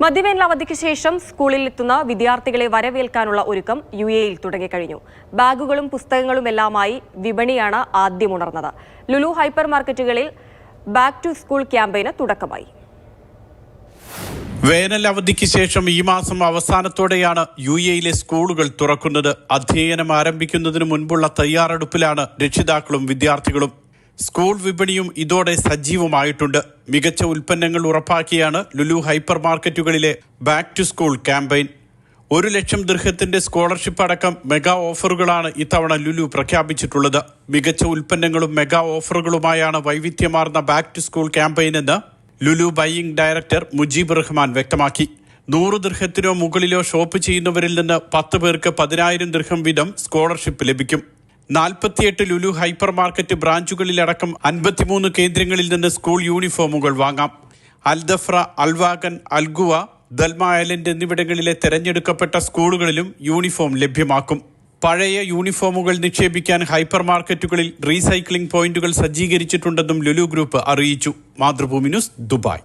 മധ്യവേനൽ അവധിക്ക് ശേഷം സ്കൂളിൽ എത്തുന്ന വിദ്യാർത്ഥികളെ വരവേൽക്കാനുള്ള ഒരുക്കം യുഎഇയിൽ തുടങ്ങിക്കഴിഞ്ഞു. ബാഗുകളും പുസ്തകങ്ങളുമെല്ലാമായി വിപണിയാണ് ആദ്യം ഉണർന്നത്. ലുലു ഹൈപ്പർ മാർക്കറ്റുകളിൽ ബാക്ക് ടു സ്കൂൾ ക്യാമ്പയിന് തുടക്കമായി. വേനൽ അവധിക്ക് ശേഷം ഈ മാസം അവസാനത്തോടെയാണ് യുഎഇയിലെ സ്കൂളുകൾ തുറക്കുന്നത്. അധ്യയനം ആരംഭിക്കുന്നതിന് മുൻപുള്ള തയ്യാറെടുപ്പിലാണ് രക്ഷിതാക്കളും വിദ്യാർത്ഥികളും. സ്കൂൾ വിപണിയും ഇതോടെ സജീവമായിട്ടുണ്ട്. മികച്ച ഉൽപ്പന്നങ്ങൾ ഉറപ്പാക്കിയാണ് ലുലു ഹൈപ്പർ മാർക്കറ്റുകളിലെ ബാക്ക് ടു സ്കൂൾ ക്യാമ്പയിൻ. 1 ലക്ഷം ദിർഹത്തിന്റെ സ്കോളർഷിപ്പ് അടക്കം മെഗാ ഓഫറുകളാണ് ഇത്തവണ ലുലു പ്രഖ്യാപിച്ചിട്ടുള്ളത്. മികച്ച ഉൽപ്പന്നങ്ങളും മെഗാ ഓഫറുകളുമായാണ് വൈവിധ്യമാർന്ന ബാക്ക് ടു സ്കൂൾ ക്യാമ്പയിൻ എന്ന് ലുലു ബൈയിങ് ഡയറക്ടർ മുജീബ് റഹ്മാൻ വ്യക്തമാക്കി. 100 ദിർഹത്തിനോ മുകളിലോ ഷോപ്പ് ചെയ്യുന്നവരിൽ നിന്ന് 10 പേർക്ക് 10,000 ദിർഹം വീതം സ്കോളർഷിപ്പ് ലഭിക്കും. 48 ലുലു ഹൈപ്പർ മാർക്കറ്റ് ബ്രാഞ്ചുകളിലടക്കം 53 കേന്ദ്രങ്ങളിൽ നിന്ന് സ്കൂൾ യൂണിഫോമുകൾ വാങ്ങാം. അൽദഫ്ര, അൽവാഗൻ, അൽഗുവ, ദൽമ ഐലൻഡ് എന്നിവിടങ്ങളിലെ തെരഞ്ഞെടുക്കപ്പെട്ട സ്കൂളുകളിലും യൂണിഫോം ലഭ്യമാക്കും. പഴയ യൂണിഫോമുകൾ നിക്ഷേപിക്കാൻ ഹൈപ്പർ മാർക്കറ്റുകളിൽ റീസൈക്ലിംഗ് പോയിന്റുകൾ സജ്ജീകരിച്ചിട്ടുണ്ടെന്നും ലുലു ഗ്രൂപ്പ് അറിയിച്ചു. Mathrubhumi news, Dubai.